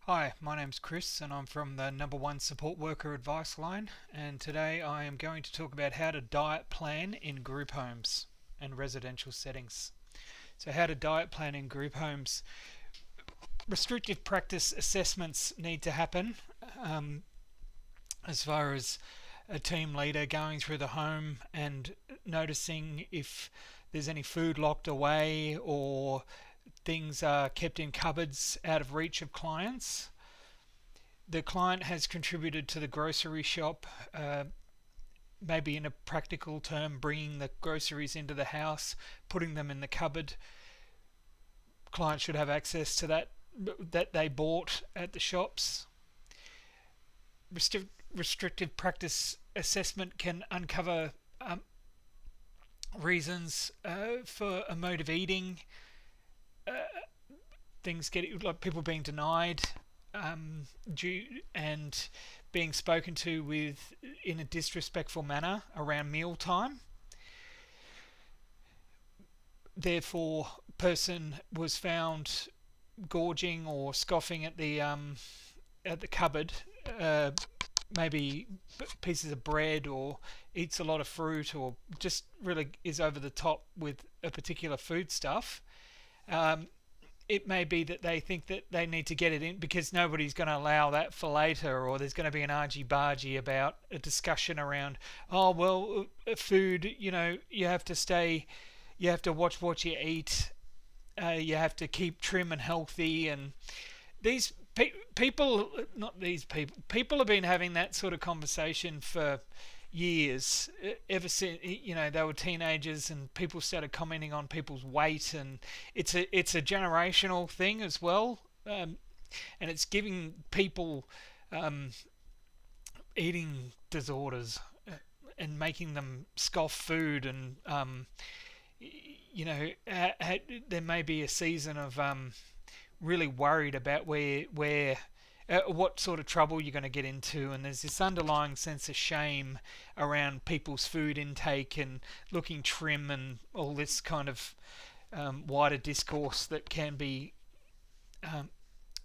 Hi, my name's Chris and I'm from the number one support worker advice line, and today I am going to talk about how to diet plan in group homes and residential settings. So how to diet plan in group homes. Restrictive practice assessments need to happen, um, as far as a team leader going through the home and noticing if there's any food locked away or things are kept in cupboards out of reach of clients. The client has contributed to the grocery shop, maybe in a practical term, bringing the groceries into the house, putting them in the cupboard. Client should have access to that they bought at the shops. Restrictive practice assessment can uncover reasons for emotive eating, uh, things get like people being denied due and being spoken to with in a disrespectful manner around mealtime. Therefore, person was found gorging or scoffing at the cupboard, uh, maybe pieces of bread, or eats a lot of fruit, or just really is over the top with a particular food stuff. Um, it may be that they think that they need to get it in because nobody's going to allow that for later, or there's going to be an argy-bargy about a discussion around, oh, well, food, you have to stay, you have to watch what you eat, you have to keep trim and healthy. And these people, not these people have been having that sort of conversation for years, ever since they were teenagers, and people started commenting on people's weight, and it's a generational thing as well, and it's giving people um, eating disorders, and making them scoff food, and there may be a season of really worried about where what sort of trouble you're going to get into, and there's this underlying sense of shame around people's food intake and looking trim and all this kind of wider discourse that can be um,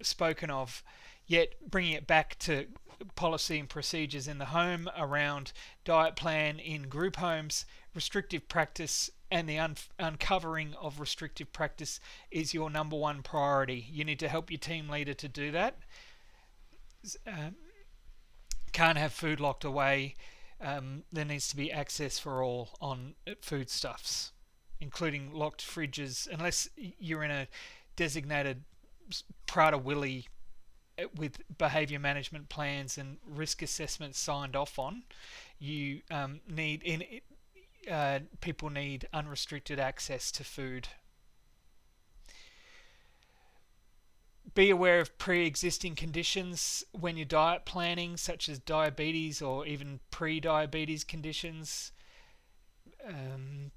spoken of. Yet bringing it back to policy and procedures in the home around diet plan in group homes, restrictive practice and the uncovering of restrictive practice is your number one priority. You need to help your team leader to do that. Um, can't have food locked away. There needs to be access for all on foodstuffs, including locked fridges, unless you're in a designated Prada Willy with behaviour management plans and risk assessments signed off on. You need in people need unrestricted access to food. Be aware of pre-existing conditions when you're diet planning, such as diabetes or even pre-diabetes conditions.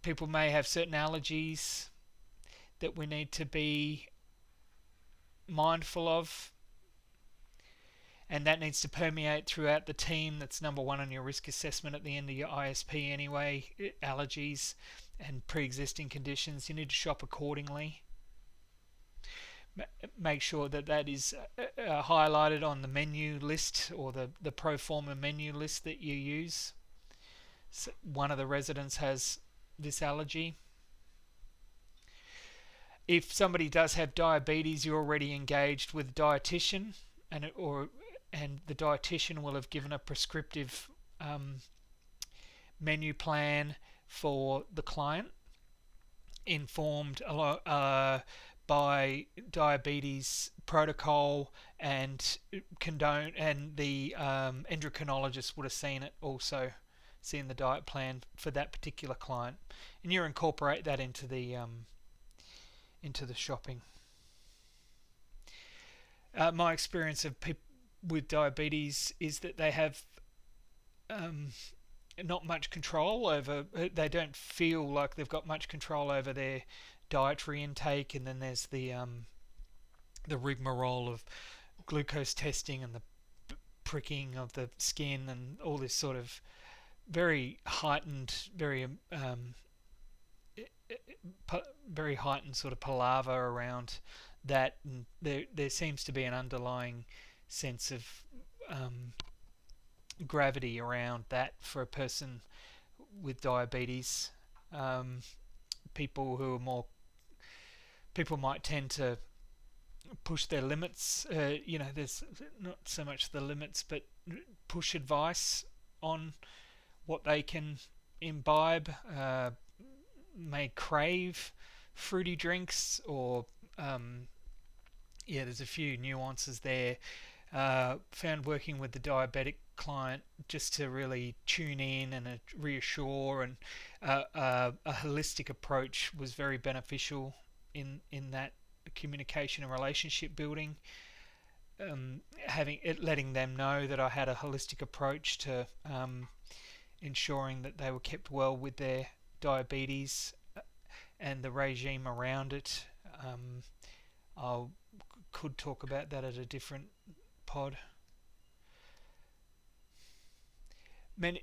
People may have certain allergies that we need to be mindful of, and that needs to permeate throughout the team. That's number one on your risk assessment at the end of your ISP anyway. Allergies and pre-existing conditions, you need to shop accordingly. Make sure that is highlighted on the menu list, or the pro forma menu list that you use. So one of the residents has this allergy. If somebody does have diabetes, you're already engaged with a dietitian, and the dietitian will have given a prescriptive menu plan for the client, informed by diabetes protocol, and the endocrinologist would have seen the diet plan for that particular client, and you incorporate that into the shopping. My experience of people with diabetes is that they have not much control over. They don't feel like they've got much control over their dietary intake, and then there's the rigmarole of glucose testing and the pricking of the skin and all this sort of very heightened, very heightened sort of palaver around that, and there seems to be an underlying sense of um, gravity around that for a person with diabetes. Um, people who are more people might tend to push their limits. There's not so much the limits, but push advice on what they can imbibe. May crave fruity drinks, or there's a few nuances there. Found working with the diabetic client just to really tune in and reassure, and a holistic approach was very beneficial in that communication and relationship building. Letting them know that I had a holistic approach to ensuring that they were kept well with their diabetes and the regime around it. I could talk about that at a different pod.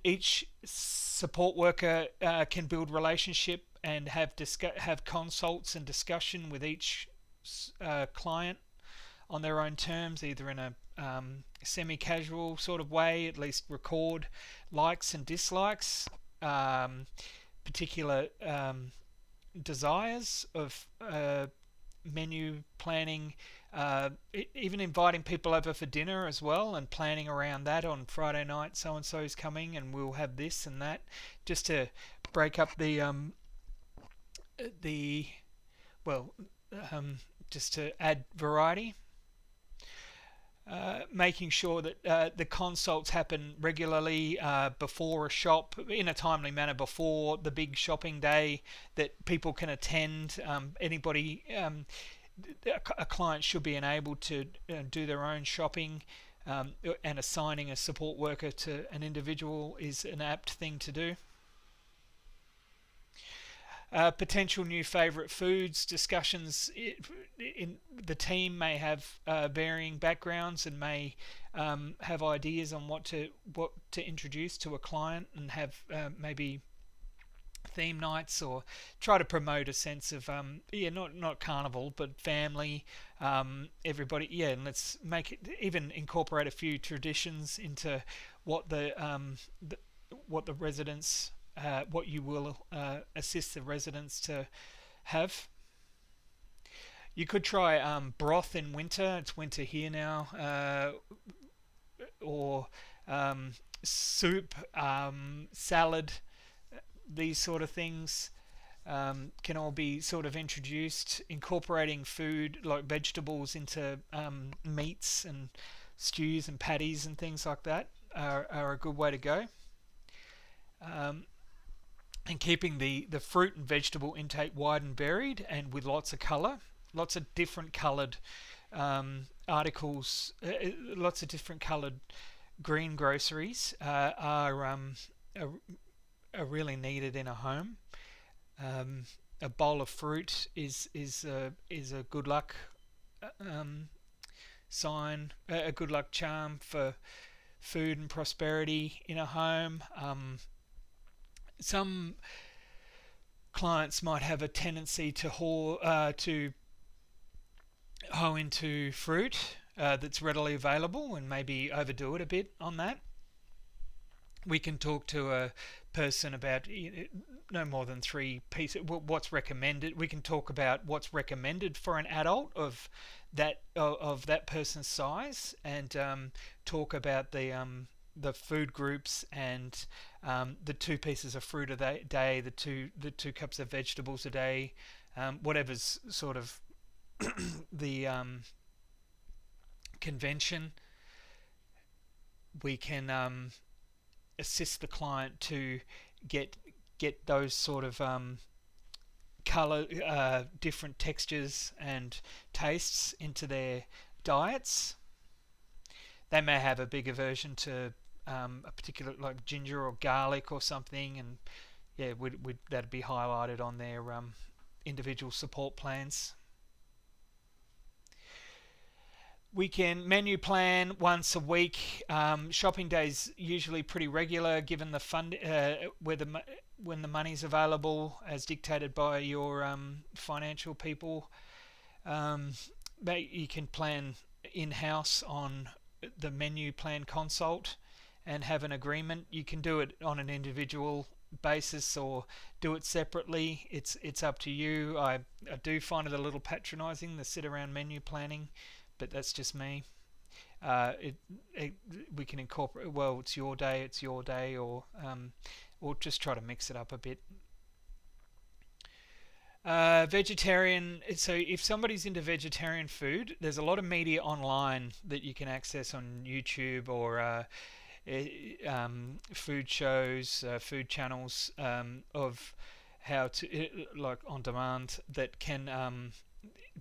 Each support worker can build relationship and have consults and discussion with each client on their own terms, either in a semi-casual sort of way, at least record likes and dislikes, particular desires of menu planning, even inviting people over for dinner as well, and planning around that. On Friday night so and so's coming and we'll have this and that, just to break up the well just to add variety. Making sure that the consults happen regularly before a shop, in a timely manner before the big shopping day, that people can attend. A client should be enabled to do their own shopping, and assigning a support worker to an individual is an apt thing to do. Potential new favourite foods discussions. In the team may have varying backgrounds and may have ideas on what to introduce to a client, and have maybe theme nights, or try to promote a sense of not carnival but family, everybody, and let's make it, even incorporate a few traditions into what the residents, what you will assist the residents to have. You could try broth in winter. It's winter here now. Or soup, salad, these sort of things can all be sort of introduced. Incorporating food like vegetables into meats and stews and patties and things like that are a good way to go. And keeping the fruit and vegetable intake wide and varied, and with lots of colour, lots of different coloured articles, lots of different coloured green groceries are really needed in a home. A bowl of fruit is a good luck sign, a good luck charm for food and prosperity in a home. Some clients might have a tendency to hoe into fruit that's readily available, and maybe overdo it a bit on that. We can talk to a person about no more than 3 pieces. What's recommended? We can talk about what's recommended for an adult of that person's size, and talk about the food groups, and the 2 pieces of fruit a day, the two cups of vegetables a day, whatever's sort of the convention. We can assist the client to get those sort of color, different textures and tastes into their diets. They may have a big aversion to a particular, like ginger or garlic or something, and that'd be highlighted on their individual support plans. We can menu plan once a week. Shopping days usually pretty regular, given the fund when the money's available, as dictated by your financial people. you can plan in-house on the menu plan consult and have an agreement. You can do it on an individual basis or do it separately. It's up to you. I do find it a little patronising, the sit around menu planning, but that's just me. Uh, it, it we can incorporate. Well, it's your day, or just try to mix it up a bit. Vegetarian. So if somebody's into vegetarian food, there's a lot of media online that you can access on YouTube or food shows, food channels of how to like on demand that can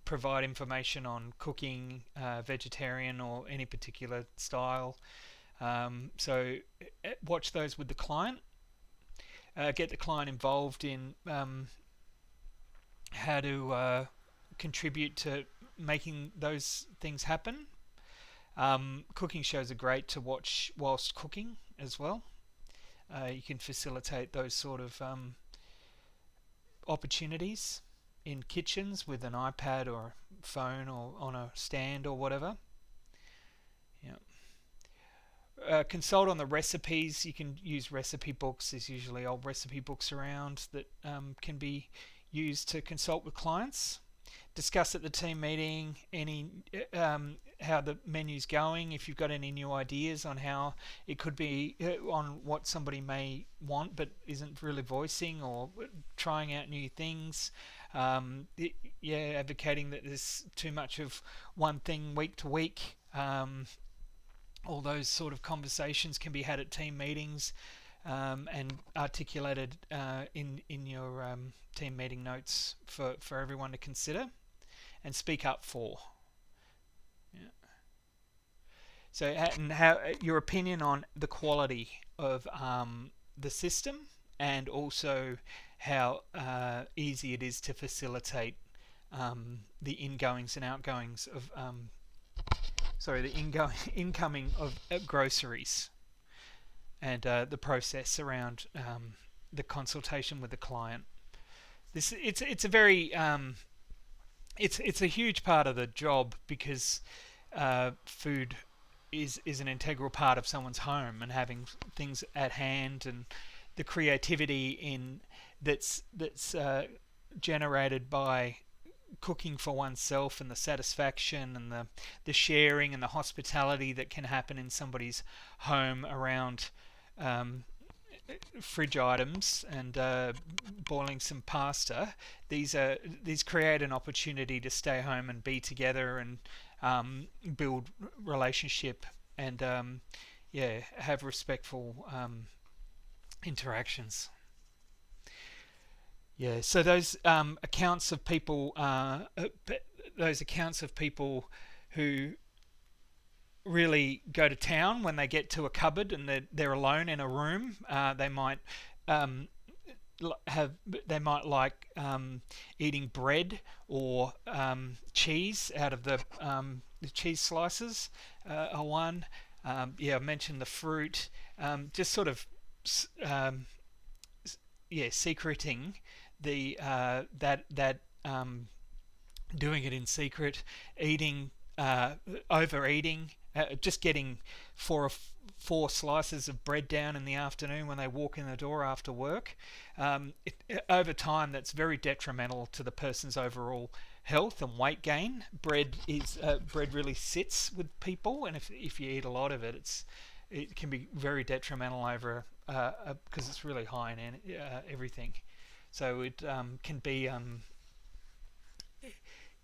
provide information on cooking vegetarian or any particular style. So watch those with the client. Get the client involved in how to contribute to making those things happen. Cooking shows are great to watch whilst cooking as well. You can facilitate those sort of opportunities in kitchens with an iPad or phone or on a stand or whatever. Yeah. Consult on the recipes. You can use recipe books. There's usually old recipe books around that can be used to consult with clients. Discuss at the team meeting any how the menu's going. If you've got any new ideas on how it could be on what somebody may want but isn't really voicing, or trying out new things. Yeah, advocating that there's too much of one thing week to week. All those sort of conversations can be had at team meetings and articulated in your team meeting notes for everyone to consider and speak up for. Yeah. So, and how your opinion on the quality of the system, and also how easy it is to facilitate the ingoings and outgoings of the incoming of groceries, and the process around the consultation with the client. It's a very it's a huge part of the job, because food is an integral part of someone's home, and having things at hand and the creativity in that's generated by cooking for oneself, and the satisfaction and the sharing and the hospitality that can happen in somebody's home around fridge items and boiling some pasta. These create an opportunity to stay home and be together and build relationship and have respectful interactions. Yeah, so those accounts of people, who really go to town when they get to a cupboard and they're alone in a room. They might have like eating bread or cheese out of the cheese slices are one. I mentioned the fruit. Just sort of secreting the that doing it in secret, eating, overeating, just getting four slices of bread down in the afternoon when they walk in the door after work. Over time, that's very detrimental to the person's overall health and weight gain. Bread really sits with people, and if you eat a lot of it, it can be very detrimental over because it's really high in everything. So it can be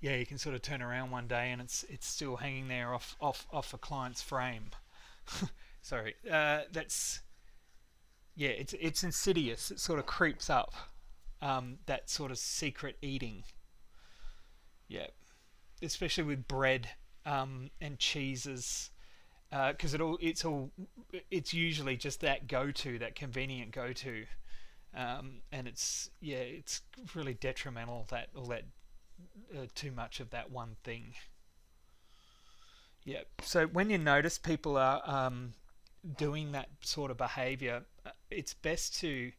you can sort of turn around one day and it's still hanging there off a client's frame. Sorry, that's it's insidious. It sort of creeps up, that sort of secret eating. Yeah, especially with bread and cheeses, because it's usually just that that convenient go-to, and it's really detrimental, that all that too much of that one thing. Yeah. So when you notice people are doing that sort of behaviour, it's best to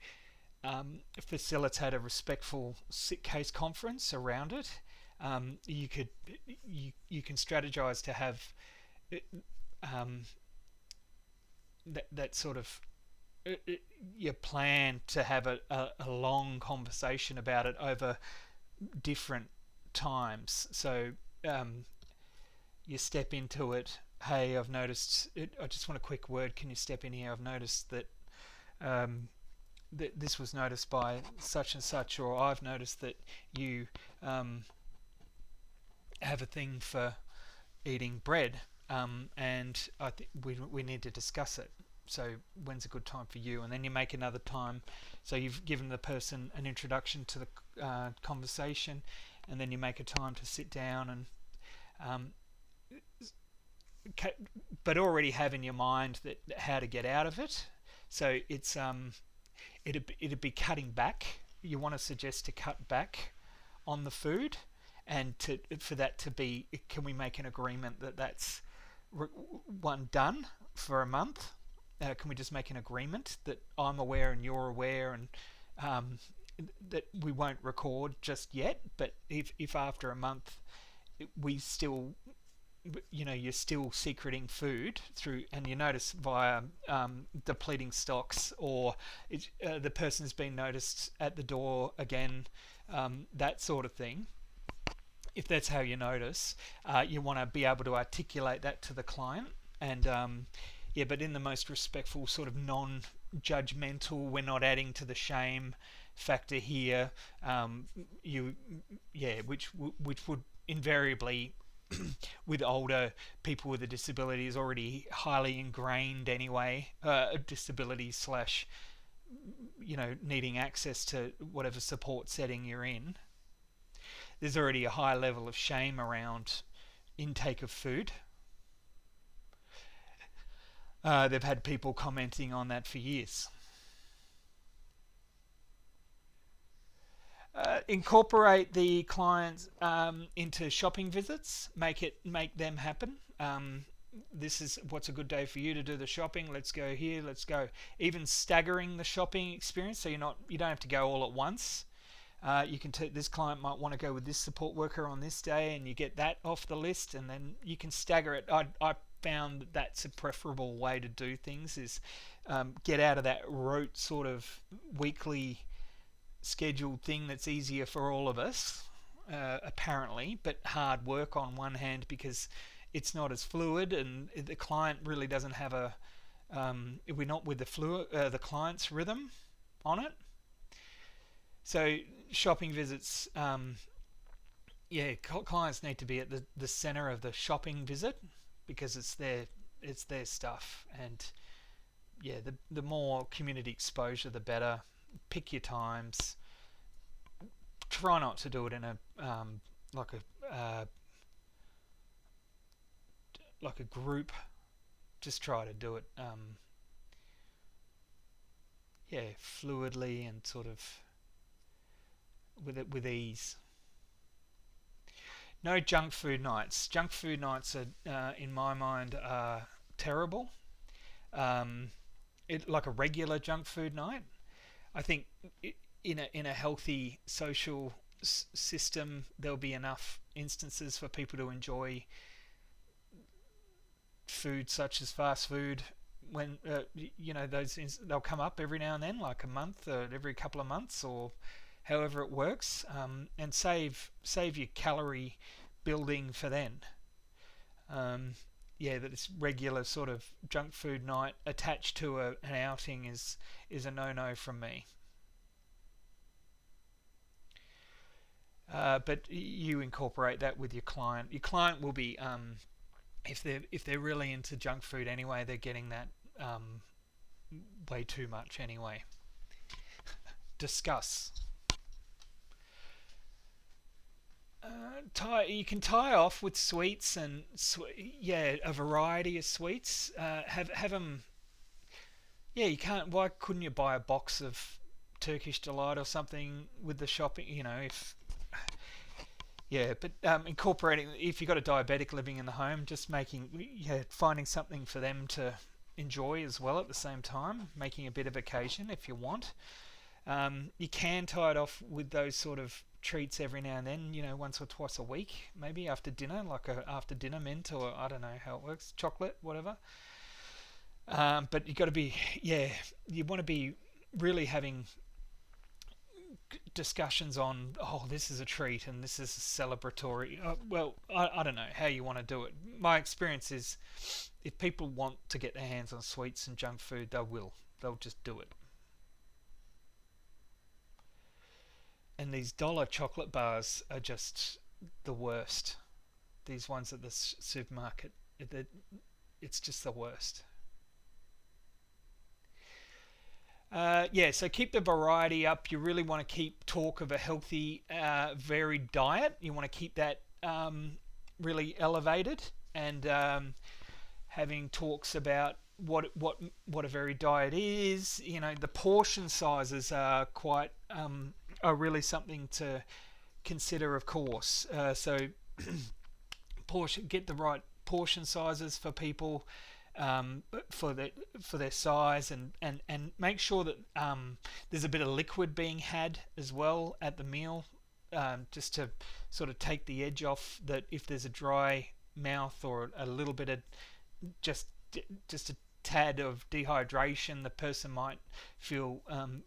facilitate a respectful case conference around it, You could you can strategize to have um, that sort of your plan to have a long conversation about it over different times. So um, you step into it. Hey, I've noticed. I just want a quick word. Can you step in here? I've noticed that um, this was noticed by such and such, or I've noticed that you um, have a thing for eating bread, and I think we need to discuss it. So when's a good time for you? And then you make another time. So you've given the person an introduction to the conversation, and then you make a time to sit down and um, but already have in your mind that how to get out of it. So it'd be cutting back. You want to suggest to cut back on the food, and to for that to be, can we make an agreement that that's one done for a month? Can we just make an agreement that I'm aware and you're aware, and um, that we won't record just yet, but if after a month we still, you're still secreting food through, and you notice via depleting stocks, or the person's been noticed at the door again, that sort of thing. If that's how you notice, you want to be able to articulate that to the client, and yeah, but in the most respectful, sort of non-judgmental. We're not adding to the shame factor here. You, yeah, which would invariably with older people with a disability is already highly ingrained anyway. A disability slash, needing access to whatever support setting you're in. There's already a high level of shame around intake of food. They've had people commenting on that for years. Incorporate the clients into shopping visits. Make them happen. This is what's a good day for you to do the shopping. Let's go here. Let's go. Even staggering the shopping experience, so you don't have to go all at once. You can this client might want to go with this support worker on this day, and you get that off the list, and then you can stagger it. I found that that's a preferable way to do things, is get out of that rote sort of weekly scheduled thing that's easier for all of us, apparently, but hard work on one hand because it's not as fluid, and the client really doesn't have we're not with the client's rhythm on it. So shopping visits, clients need to be at the center of the shopping visit, because it's their stuff, and yeah, the more community exposure, the better. Pick your times. Try not to do it in a like a group. Just try to do it fluidly and sort of with ease. No junk food nights. Junk food nights are, in my mind, are terrible. Like a regular junk food night. I think in a healthy social system, there'll be enough instances for people to enjoy food such as fast food. When they'll come up every now and then, like a month or every couple of months, or however it works, and save your calorie building for then. That this regular sort of junk food night attached to an outing is a no-no from me. But you incorporate that with your client. Your client will be, if they're really into junk food anyway, they're getting that way too much anyway. Discuss. You can tie off with sweets, and a variety of sweets. Have them. Yeah, you can't. Why couldn't you buy a box of Turkish delight or something with the shopping? But incorporating, if you've got a diabetic living in the home, just finding something for them to enjoy as well at the same time, making a bit of occasion if you want. You can tie it off with those sort of treats every now and then, once or twice a week, maybe after dinner, like a after dinner mint, or I don't know how it works, chocolate, whatever. But you got to be, yeah, you want to be really having discussions on, oh, this is a treat and this is a celebratory. Well, I don't know how you want to do it. My experience is, if people want to get their hands on sweets and junk food, they will. They'll just do it. And these dollar chocolate bars are just the worst. These ones at the supermarket, it's just the worst. Yeah, so keep the variety up. You really want to keep talk of a healthy, varied diet. You want to keep that really elevated, and having talks about what a varied diet is. The portion sizes are really something to consider, of course. So get the right portion sizes for people, for their size, and make sure that there's a bit of liquid being had as well at the meal, just to sort of take the edge off, that if there's a dry mouth or a little bit of just a tad of dehydration, the person might feel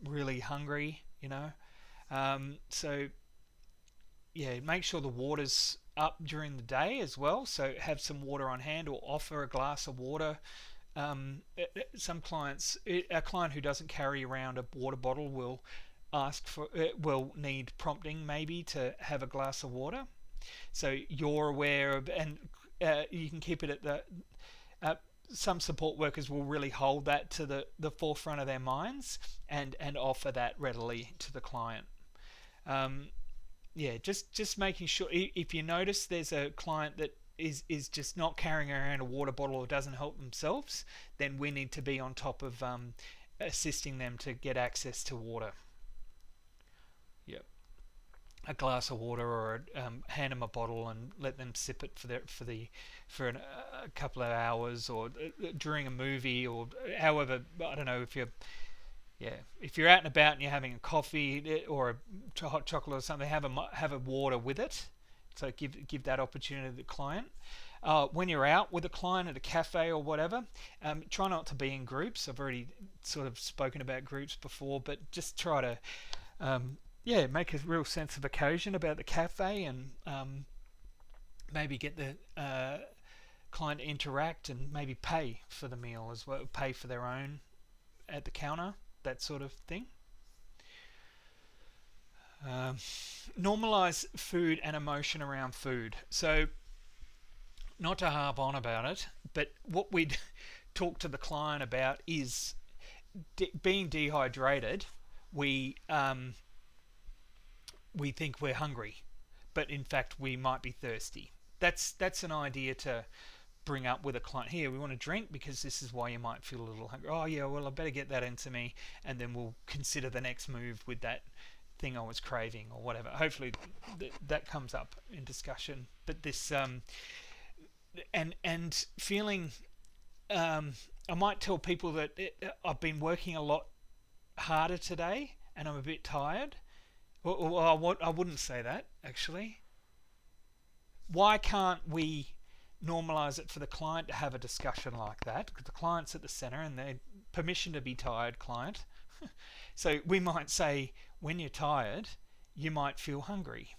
really hungry. So yeah, make sure the water's up during the day as well. So have some water on hand, or offer a glass of water. Some clients, a client who doesn't carry around a water bottle will need prompting maybe to have a glass of water. So you're aware of, and you can keep it at the. Some support workers will really hold that to the forefront of their minds, and offer that readily to the client. Yeah, just making sure, if you notice there's a client that is just not carrying around a water bottle or doesn't help themselves, then we need to be on top of assisting them to get access to water. Yep. A glass of water, or hand them a bottle and let them sip it for a couple of hours, or during a movie, or however. I don't know, if you're out and about and you're having a coffee or a hot chocolate or something, have a water with it. So give that opportunity to the client. When you're out with a client at a cafe or whatever, try not to be in groups. I've already sort of spoken about groups before, but just try to make a real sense of occasion about the cafe, and maybe get the client to interact, and maybe pay for the meal as well, pay for their own at the counter, that sort of thing. Normalize food and emotion around food. So, not to harp on about it, but what we'd talk to the client about is being dehydrated. We think we're hungry, but in fact we might be thirsty. That's an idea to bring up with a client. Here, we want to drink because this is why you might feel a little hungry. Oh yeah, well I better get that into me, and then we'll consider the next move with that thing I was craving or whatever. Hopefully that comes up in discussion. But this and feeling, I might tell people that I've been working a lot harder today and I'm a bit tired. Well, I wouldn't say that, actually. Why can't we normalize it for the client to have a discussion like that? Because the client's at the center and they're permission to be tired, client. So we might say, when you're tired, you might feel hungry.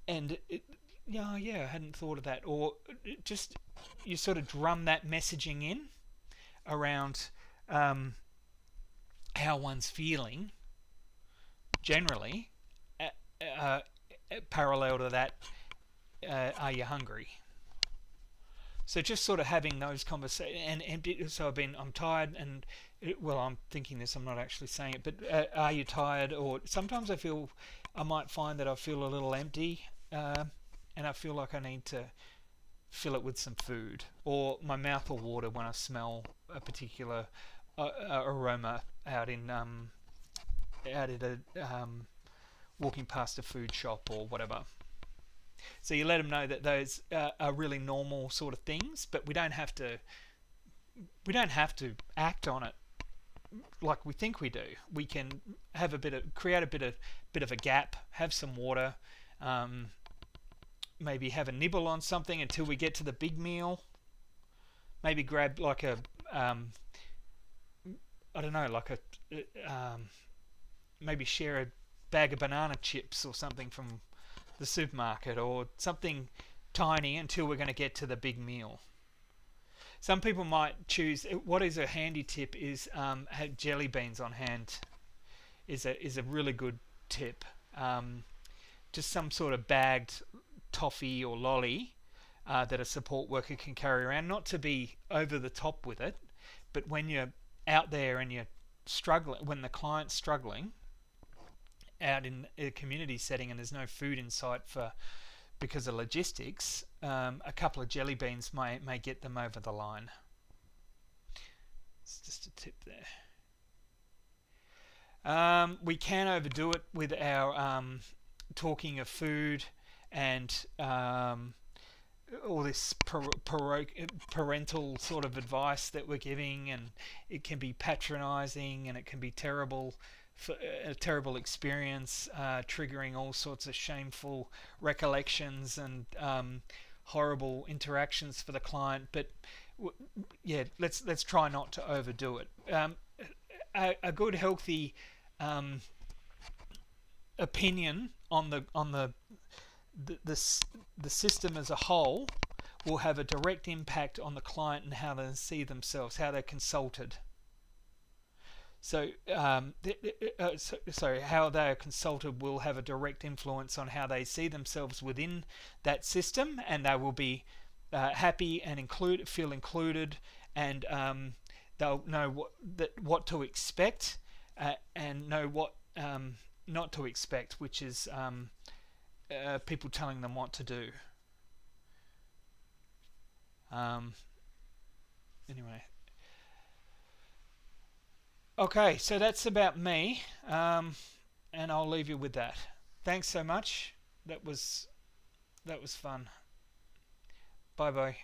And I hadn't thought of that. Or just, you sort of drum that messaging in around how one's feeling generally, parallel to that, are you hungry? So just sort of having those conversations, and so I'm tired, and I'm thinking this, I'm not actually saying it, but are you tired? Or sometimes I might find that I feel a little empty, and I feel like I need to fill it with some food, or my mouth will water when I smell a particular aroma out at a walking past a food shop or whatever. So you let them know that those are really normal sort of things, but we don't have to act on it like we think we do. We can create a bit of a gap, have some water, um, maybe have a nibble on something until we get to the big meal. Maybe grab like a I don't know, like maybe share a bag of banana chips or something from the supermarket, or something tiny until we're going to get to the big meal. Some people might choose. What is a handy tip is have jelly beans on hand. Is a really good tip. Just some sort of bagged toffee or lolly that a support worker can carry around. Not to be over the top with it, but when you're out there and you're struggling, when the client's struggling out in a community setting and there's no food in sight for because of logistics, a couple of jelly beans may get them over the line. It's just a tip there. We can overdo it with our talking of food and all this parental sort of advice that we're giving, and it can be patronizing and it can be terrible, a terrible experience, triggering all sorts of shameful recollections and horrible interactions for the client. But yeah, let's try not to overdo it. A good healthy opinion on the system as a whole will have a direct impact on the client and how they see themselves, how they're consulted. So, how they are consulted will have a direct influence on how they see themselves within that system, and they will be happy and feel included, and they'll know what to expect, and know what not to expect, which is people telling them what to do. Anyway. Okay, so that's about me, and I'll leave you with that. Thanks so much. That was fun. Bye bye.